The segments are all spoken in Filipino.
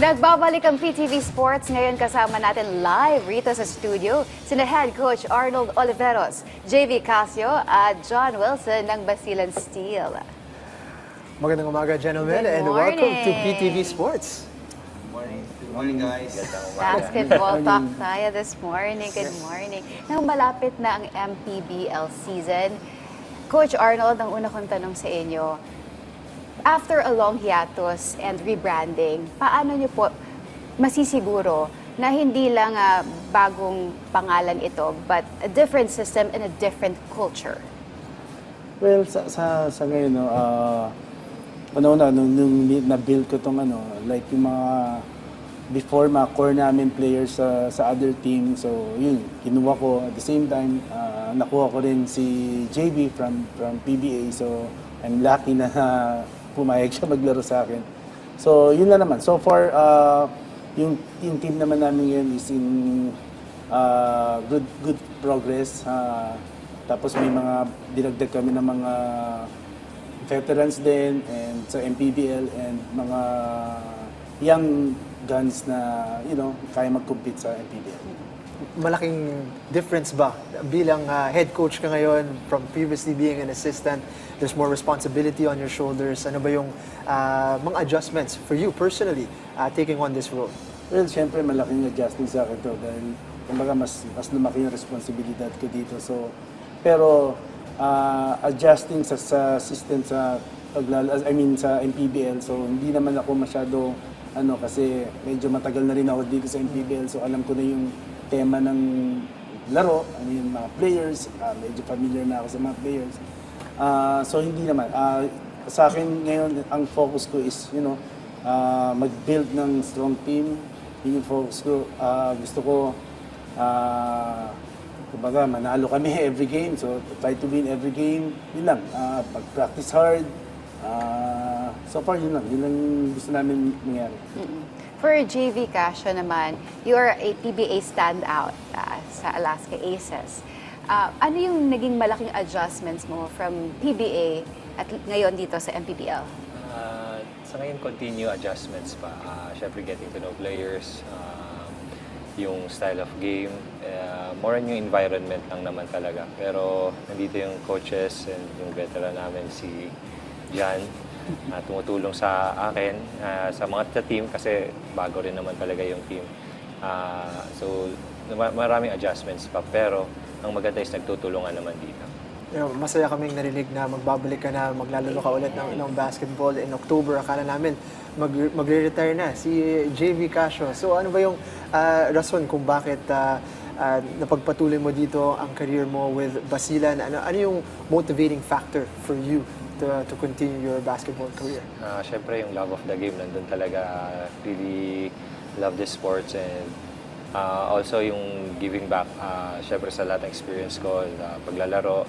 Nagbabalik ang PTV Sports. Ngayon kasama natin live rito sa studio sina Head Coach Arnold Oliveros, JV Casio at John Wilson ng Basilan Steel. Magandang umaga, gentlemen, Good and welcome to morning. PTV Sports. Good morning, guys. Basketball talk tayo this morning. Good morning. Nang malapit na ang MPBL season, Coach Arnold, ang una kong tanong sa inyo, after a long hiatus and rebranding, paano niyo po masisiguro na hindi lang bagong pangalan ito, but a different system and a different culture? Well, sa ngayon, no, una-una, nung na-build ko itong like yung mga before mga core namin players sa other team. So, yun, kinuha ko. At the same time, nakuha ko rin si JB from PBA. So, I'm lucky na pumayag siya maglaro sa akin. So, yun lang naman. So far, yung team naman namin ngayon is in good progress. Tapos may mga dinagdag kami ng mga veterans din and sa MPBL and mga young guns na, kaya mag-compete sa MPBL. Malaking difference ba bilang head coach ka ngayon from previously being an assistant? There's more responsibility on your shoulders. Ano ba yung mga adjustments for you personally taking on this role? Well, syempre malaking adjustment sa akin to dahil kumbaga mas lumaki yung responsibilidad ko dito. So, pero adjusting sa system sa sa MPBL, so hindi naman ako masyado kasi medyo matagal na rin ako dito sa MPBL, so alam ko na yung tema ng laro, yung mga players, medyo familiar na ako sa mga players. So hindi naman. Sa akin ngayon, ang focus ko is, mag-build ng strong team. Yun yung focus ko. Gusto ko, kumbaga, manalo kami every game. So try to win every game. Yun lang. Pag-practice hard. So far, yun lang. Yun lang gusto namin mangyari. For JV Casio naman, you are a PBA standout sa Alaska Aces. Ano yung naging malaking adjustments mo from PBA at ngayon dito sa MPBL? Sa ngayon, continue adjustments pa. Siyempre, getting to know players, yung style of game, more on yung environment lang naman talaga. Pero nandito yung coaches and yung veteran namin, si Jan, tumutulong sa akin, sa mga team kasi bago rin naman talaga yung team. So, maraming adjustments pa, pero ang maganda is nagtutulungan naman dito. Masaya kaming narinig na magbabalik ka na, maglalaro ka ulit ng basketball in October. Akala namin magre-retire na si JV Casio. So ano ba yung rason kung bakit napagpatuloy mo dito ang career mo with Basilan? Ano yung motivating factor for you to continue your basketball career? Siyempre, yung love of the game nandun talaga. Really love the sports and also yung giving back. Siyempre sa lahat ng experience ko, paglalaro,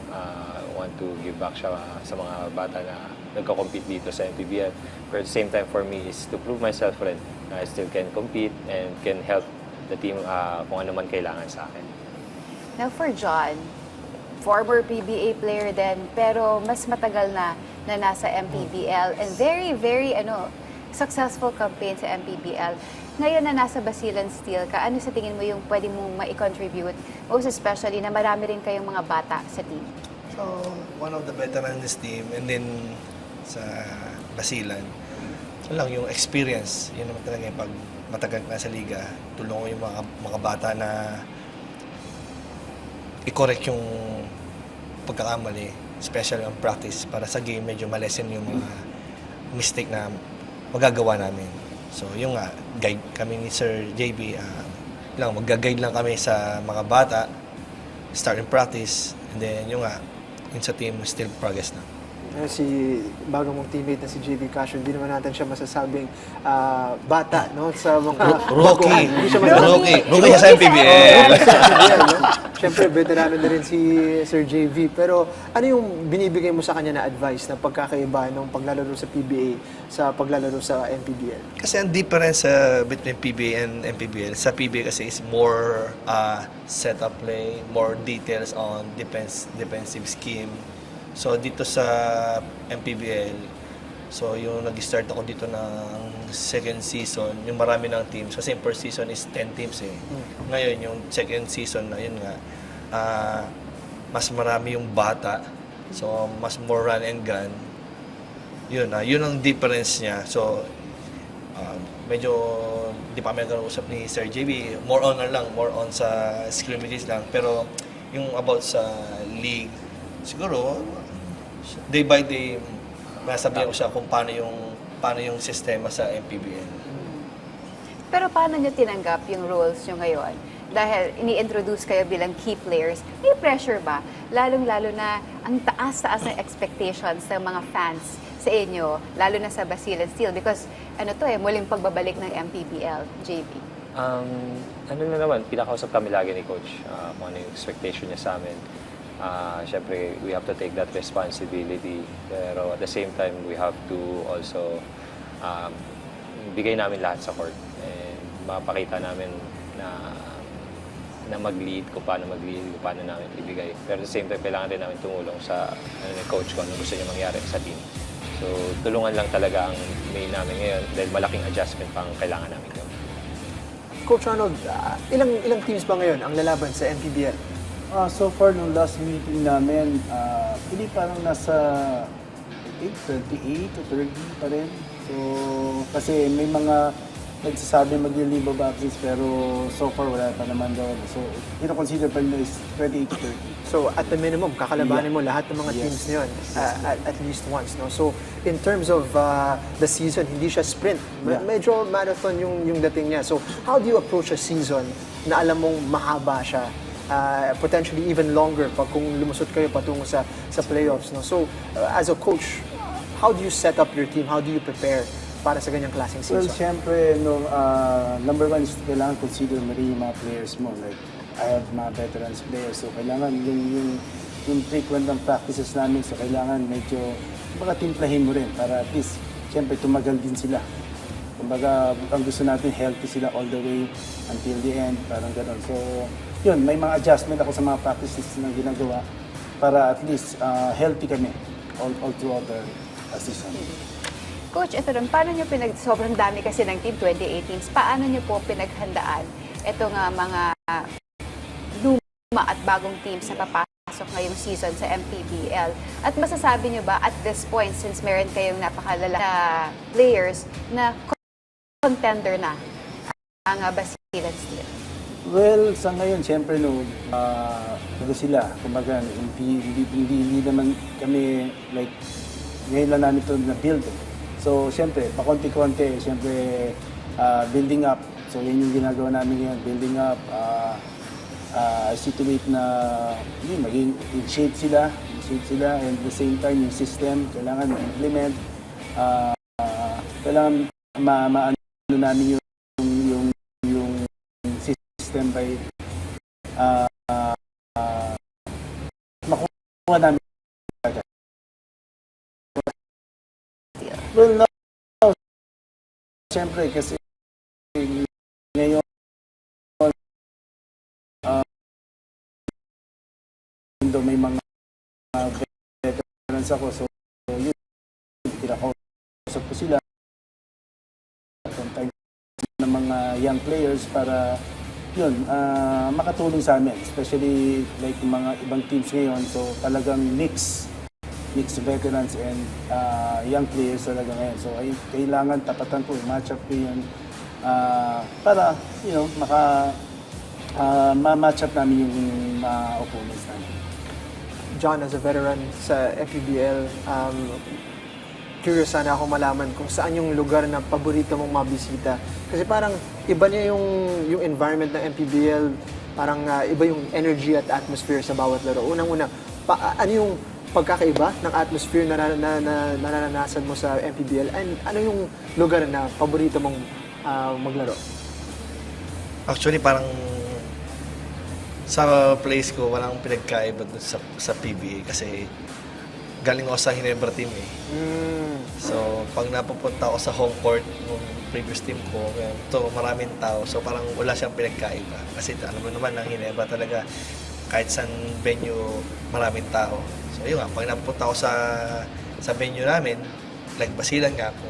want to give back siya sa mga bata na nagko-compete dito sa MPBL. But at the same time for me is to prove myself rin. I still can compete and can help the team kung ano man kailangan sa akin. Now for John, former PBA player din, pero mas matagal na nasa MPBL and very, very successful campaign sa MPBL. Ngayon na nasa Basilan Steel ka, ano sa tingin mo yung pwede mong ma-contribute, most especially na marami rin kayong mga bata sa team? So, one of the veterans in this team and then sa Basilan, so lang yung experience, yun naman talaga yung pag matagal ka sa liga, tulungan ko yung mga bata na i-correct yung pagkakamali, especially ang practice, para sa game medyo malesen yung mga mistake na magagawa namin. So, yung guide kami ni Sir JB, mag-guide lang kami sa mga bata, start in practice, and then yung sa team, still progress na. Si bago mong teammate na si JV Casio, hindi naman natin siya masasabing bata, no? Sa mga Rookie. Hindi siya masasabing Rookie sa MPBL. Siyempre, veterano na rin si Sir JV. Pero ano yung binibigay mo sa kanya na advice na pagkakaiba ng paglalaro sa PBA sa paglalaro sa MPBL? Kasi ang difference between PBA and MPBL, sa PBA kasi is more setup play, more details on defensive scheme. So dito sa MPBL, So yung nag-start ako dito ng second season, yung marami ng teams. Kasi yung first season is 10 teams eh. Ngayon yung second season na yun nga, mas marami yung bata. So mas more run and gun. Yun ang difference niya. So medyo di pa kami nag-usap ni Sir JB, more on sa scrimmages lang. Pero yung about sa league, siguro day by day masabihan ko siya kung paano yung sistema sa MPBL. Pero paano nyo tinanggap yung roles nyo ngayon? Dahil ini-introduce kayo bilang key players, may pressure ba? Lalong-lalo na ang taas-taas ng expectations ng mga fans sa inyo, lalo na sa Basilan Steel. Because muling pagbabalik ng MPBL, JB. Ano na naman, pinakausap kami lagi ni Coach kung ano yung expectation niya sa amin. Siyempre, we have to take that responsibility. Pero at the same time, we have to also bigay namin lahat sa court. And mapakita namin na mag-lead, kung paano mag-lead, kung paano namin ibigay. Pero at the same time, kailangan din namin tumulong sa ni Coach kung ano gusto niya mangyari sa team. So, tulungan lang talaga ang main namin ngayon dahil malaking adjustment pang kailangan namin gawin. Coach Arnold, ilang teams ba ngayon ang lalaban sa MPBL? So far, nung last meeting namin, hindi parang nasa I think 28 to 30 pa rin. So, kasi may mga nagsasabi mag-leave of absence pero so far wala pa naman daw. So, consider pa rin is 28 to 30. So, at the minimum, kakalabanin mo lahat ng mga Yes. teams na yun at least once. No? So, in terms of the season, hindi siya sprint. Yeah. Medyo marathon yung dating niya. So, how do you approach a season na alam mong mahaba siya? Potentially even longer pag kung lumusot kayo patungo sa playoffs. No? So, as a coach, how do you set up your team? How do you prepare para sa ganyang klaseng Well, season? syempre, number one is kailangan consider mo rin yung mga players mo. Like, I have mga veterans players. So, kailangan yung frequent ng practices namin. So, kailangan medyo, kumbaga, timplahin mo rin para at least, syempre, tumagal din sila. Kumbaga, ang gusto natin, healthy sila all the way until the end. Parang gano'n. So, yun, may mga adjustment ako sa mga practices na ginagawa para at least healthy kami all throughout the season. Coach, ito rin, paano nyo sobrang dami kasi ng team, 28 teams, paano nyo po pinaghandaan ito nga mga luma at bagong teams na papasok ngayong season sa MPBL? At masasabi nyo ba at this point, since meron kayong napakalala na players na contender na ang Basilan Steel? Well, sa ngayon, siyempre, sila, kumbaga, hindi naman kami, like, ngayon lang namin ito na-build. So, siyempre, pakonti-konti, siyempre, building up. So, yun yung ginagawa namin ngayon, building up, situate na, maging in shape sila, and at the same time, yung system, kailangan implement, kailangan maano namin yung system by makuha namin. Well, no. Siyempre, kasi ngayon, may mga veterans ako, so yun, pinakausap ko sila sometimes ng mga young players para yun, makatulong sa amin, especially like yung mga ibang teams ngayon, so talagang mix veterans and young players talaga ngayon. So ay kailangan tapatan ko, match up ko yun para, ma-match up namin yung opponents namin. John, as a veteran sa FPBL, curious sana ako malaman kung saan yung lugar na paborito mong mabisita. Kasi parang iba niya yung environment ng MPBL, parang iba yung energy at atmosphere sa bawat laro. Unang-una, ano yung pagkakaiba ng atmosphere na naranasan mo sa MPBL? And ano yung lugar na paborito mong maglaro? Actually, parang sa place ko, walang pinagkaiba dun sa PBA kasi galing ako sa Ginebra team eh. So, pag napupunta ako sa home court ng previous team ko, ito maraming tao. So, parang wala siyang pinagkaiba. Kasi alam mo naman, ang Ginebra talaga, kahit saan venue, maraming tao. So, yun nga, pag napupunta ako sa venue namin, like Basilan nga po,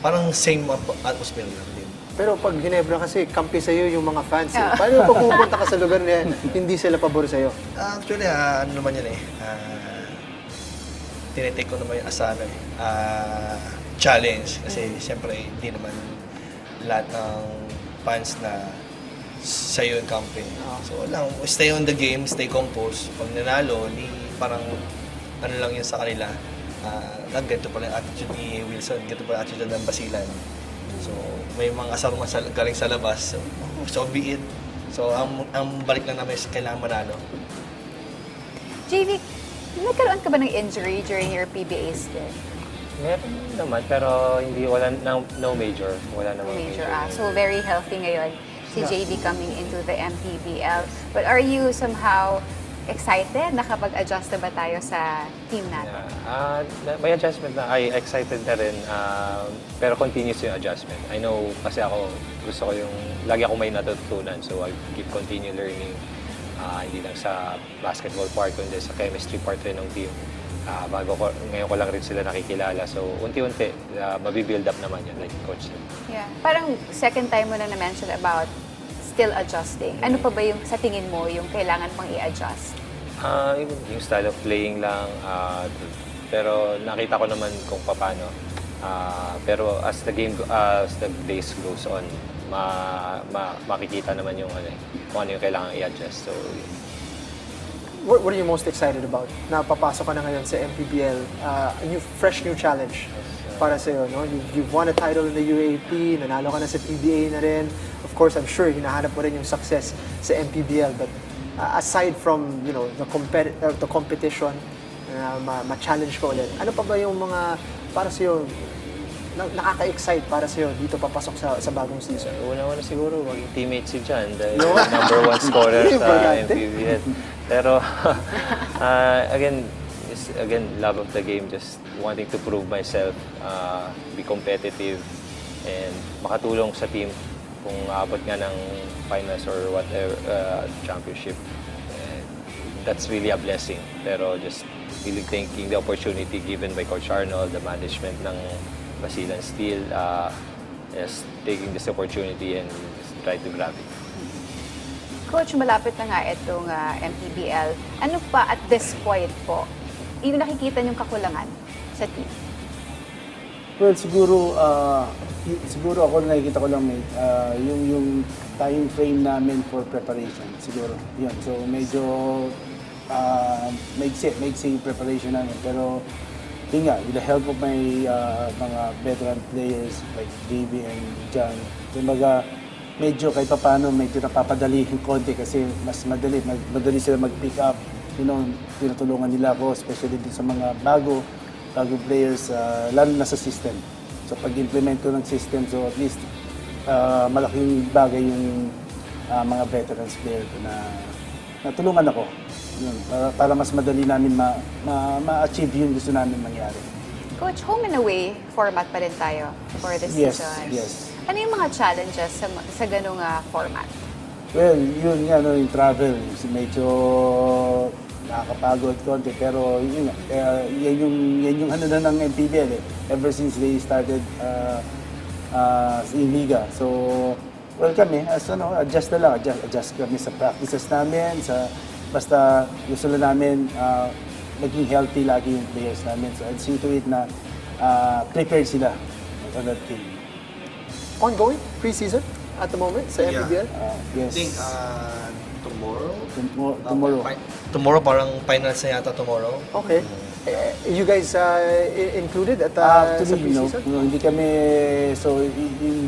parang same atmosphere lang din. Pero pag Ginebra kasi, kampi sa'yo yung mga fans. Eh. Paano pag pupunta ka sa lugar na hindi sila pabor sa'yo? Actually, ano naman yun tinitake ko naman yung challenge. Kasi siyempre, hindi naman lahat ng fans na sa'yo yung kampi. So lang, stay on the game, stay composed. Pag nanalo, parang ano lang yun sa kanila. Ganito pala yung attitude ni Wilson, ganito pala yung attitude ng Basilan. So, may mga asarungan galing sa labas. So be it. So, ang balik lang namin is kailangan manalo. JV, nagkaroon ka ba ng injury during your PBA stint? Meron naman, pero no major. Wala namang Major. major. So very healthy ngayon si JV coming into the MPBL. But are you somehow excited? Nakapag-adjust na ba tayo sa team natin? May adjustment na. Excited na rin. Pero continuous yung adjustment. I know, kasi gusto ko lagi ako may natutunan. So I keep continue learning. Hindi lang sa basketball part, kundi sa chemistry part rin ng team. Ngayon ko lang rin sila nakikilala. So unti-unti, mabibuild up naman yun, like coach said. Yeah. Parang second time mo na na-mention about still adjusting. Ano pa ba yung sa tingin mo yung kailangan pang i-adjust? Yung style of playing lang. Pero nakita ko naman kung paano. Pero as the days goes on, makikita naman yung kung ano yung kailangan i-adjust. So, What are you most excited about? Napapasok ka na ngayon sa MPBL, fresh new challenge para sa'yo, no? You've won a title in the UAP, nanalo ka na sa PBA na rin. Of course, I'm sure hinahanap mo rin yung success sa MPBL. But aside from, the competition, ma-challenge ka ulit, ano pa ba yung mga para sa'yo nakaka-excite para sa'yo dito papasok sa bagong season? Una-una siguro, maging teammate si John, the number one scorer sa MPBL. Pero, again, love of the game, just wanting to prove myself, be competitive, and makatulong sa team kung aabot nga ng finals or whatever, championship. That's really a blessing. Pero just really thanking the opportunity given by Coach Arnold, the management ng Basilan Steel, just taking this opportunity and just try to grab it. Coach, malapit na nga itong MPBL. Ano pa at this point po, yung nakikita niyong kakulangan sa team? Well, siguro ako nakikita ko lang yung time frame namin for preparation, siguro. Yun. So medyo maigsi yung preparation namin. Pero yun nga, with the help of my mga veteran players like JB and John, kumbaga medyo kahit pa paano medyo napapadali yung konti kasi mas madali sila mag-pick up. Tinutulungan nila ako, especially din sa mga bago players, lalo na sa system. So pag-implement ko ng system, so at least malaking bagay yung mga veterans player ko na natulungan ako. Yun, para mas madali namin ma-achieve yung gusto namin mangyari. Coach, home and away format pa rin tayo for this season. Yes. Ano yung mga challenges sa ganung format? Well, yun nga, yung travel, medyo nakakapagod konti, pero yun nga, yan yung ano na ng MPBL ever since they started in Liga. So, well kami, adjust kami sa practices namin, basta gusto na namin maging healthy lagi yung players namin. So, I'd see to it na prepared sila on that team. Ongoing preseason at the moment sa MPBL? Yes. I think tomorrow? Tomorrow. Tomorrow, parang finals na yata tomorrow. Okay. You guys included at sa Actually, preseason?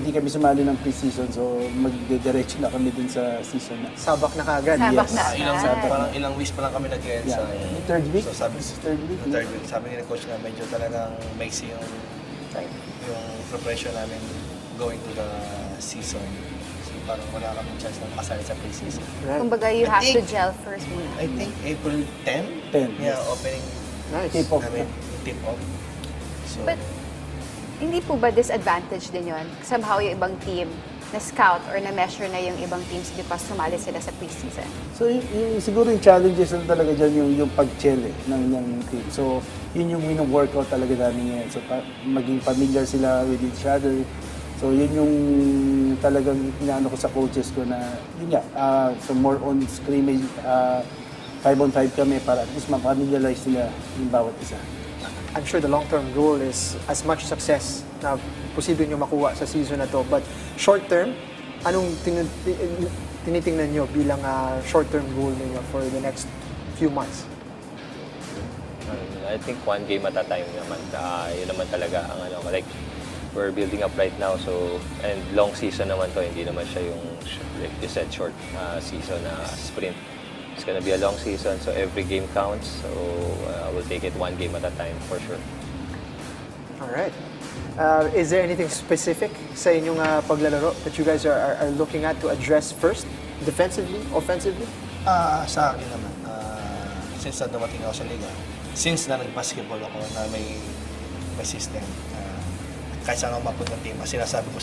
hindi kami sumali ng preseason, so magdidiretso na kami dun sa season na. Sabak na kagad. Sabak Yes. na. Parang ilang weeks pa lang kami nag-end sa... Third week? So sabi, Third week? third week. Sabi ni coach na medyo talagang maiksi yung preparation namin going to the season. So parang wala kami chance na makasali sa pre-season. Right. Kumbaga, you I have to think- gel first muna. I think April 10? 10, Yeah, yes. opening Nice. Tip-off. namin. Tip-off. So, But, hindi po ba disadvantage din yon? Somehow yung ibang team, na-scout or na-measure na yung ibang teams because sumali sila sa preseason? So, siguro yung challenges lang talaga dyan yung pag-chill ng team. So, yun yung workout talaga namin ngayon. So, maging familiar sila with each other. So, yun yung talagang inaano ko sa coaches ko na, yun nga, so more on scrimmage, 5-on-5 kami para at least ma-familiarize nila yung bawat isa. I'm sure the long-term goal is as much success na posible nyo makuha sa season na to. But short-term, anong tinitingnan nyo bilang short-term goal ninyo for the next few months? I think one game at a time naman. Yun naman talaga ang ano, like we're building up right now, so and long season naman to, hindi naman siya yung like you said short season na sprint. It's gonna be a long season, so every game counts. So we'll take it one game at a time for sure. All right. Is there anything specific sa inyong paglalaro that you guys are looking at to address first? Defensively? Offensively? Sa akin naman, since na dumating ako sa liga, since na nag-basketball ako na may system, kahit saan ako mapunta ng team, sinasabi ko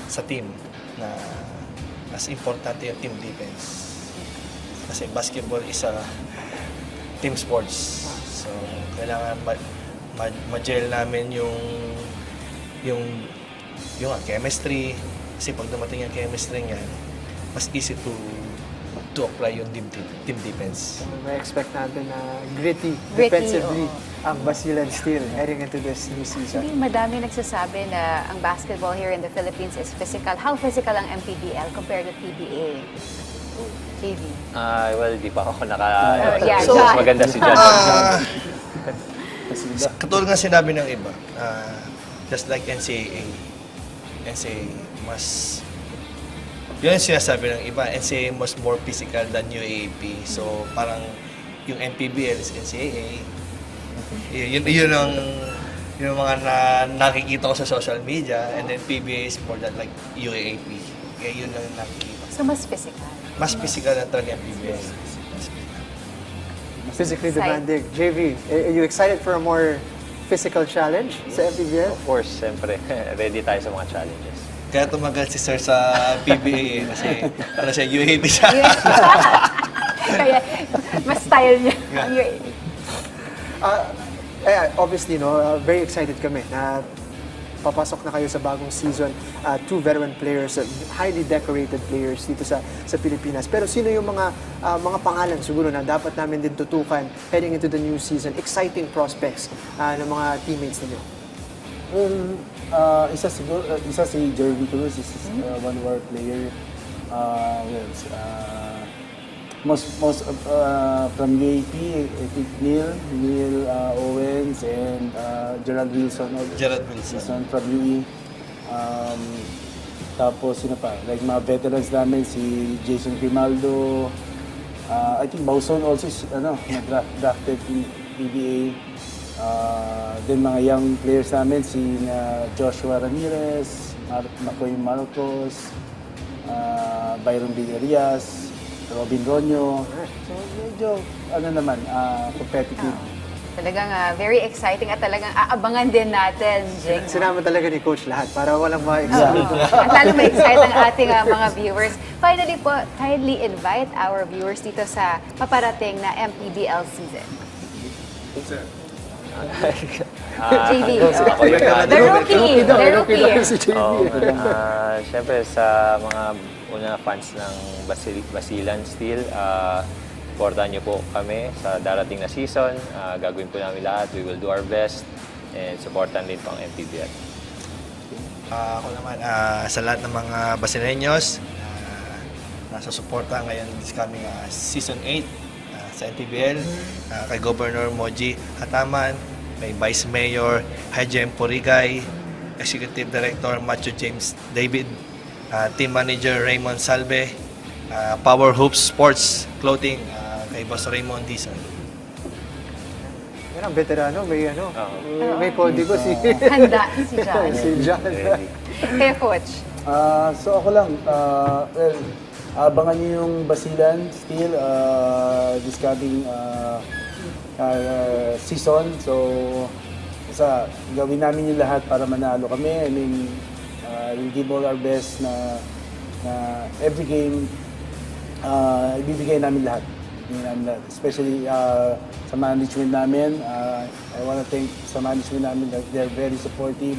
sa team na mas importante yung team defense. Kasi basketball is a team sports. So, kailangan ma-gel namin yung chemistry. Kasi pag dumating yung chemistry niyan, mas easy to apply yung team defense. May expect natin na gritty Gritty, defensively oo. ang Basilan Steel heading into this new season. Hindi madami nagsasabi na ang basketball here in the Philippines is physical. How physical ang MPBL compared to PBA? JV. Well, di pa ako yeah, so, John. maganda si John. Katulad nga sinabi ng iba, just like NCAA mas yun yung sinasabi ng iba, NCAA mas more physical than UAAP. So parang yung MPBL is NCAA. Yun ang mga nakikita ko sa social media, and then PBA is more than like UAAP. Kaya yun lang nakikita. So mas physical. Mas physical na talaga yung PBA. Physically Excited. demanding. JV, are you excited for a more physical challenge sa MPBL? Of course, siyempre, ready tayo sa mga challenges. Kaya tumagal si Sir sa PBA kasi ano siya, UAAP siya. Kaya mas style niya ang UAE. Obviously, very excited kami na papasok na kayo sa bagong season. Two veteran players, highly decorated players dito sa Pilipinas. Pero sino yung mga pangalan siguro na dapat namin din tutukan heading into the new season? Exciting prospects ng mga teammates ninyo. Well, isa si Jeremy Cruz, is one of our player. Most from UAP, I think Neil Owens and Gerald Wilson. Gerald Wilson. From UE. Tapos sino pa? Like mga veterans namin, si Jason Grimaldo. I think Bauson also is drafted in PBA. Then mga young players namin, si Joshua Ramirez, Makoy Marcos, Byron Villarias, Robin Ronyo. So medyo competitive. Talagang very exciting at talagang aabangan din natin, Jing. Sinama talaga ni Coach lahat para walang ma-exclude. At lalo may excite ang ating mga viewers. Finally po, kindly invite our viewers dito sa paparating na MPBL season. JV. Ako yung The rookie. The rookie. Si JV. Siyempre sa mga una fans ng Basilan Steel, supportahan niyo po kami sa darating na season. Gagawin po namin lahat. We will do our best and supportan din po ang MPBL. Ako naman, sa lahat ng mga Basileños, nasa suporta ngayon this coming season 8 sa MPBL, kay Governor Moji Hataman, kay Vice Mayor Hajem Porigay, Executive Director Macho James David, Team Manager Raymond Salve, Power Hoops Sports Clothing, kay Boss Raymond Dizon. Yan ang veterano, may kodigo si Handa si John. si John. Ready. Kaya Coach. So ako lang, abangan niyo yung Basilan Steel this coming season. So, gawin namin yung lahat para manalo kami. I mean, We'll give all our best na every game, ibibigay namin lahat. Especially sa management namin. I want to thank sa management namin that they're very supportive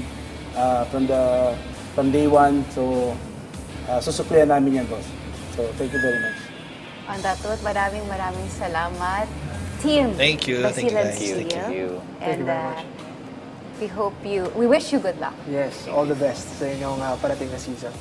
from day one. So, susuklihan namin yan, boss. So, thank you very much. On that note, maraming salamat. Team, Thank you. Thank you, Basilan guys. Steel. Thank you. Thank you And very much. we wish you good luck. Yes, all the best sa inyong parating na season.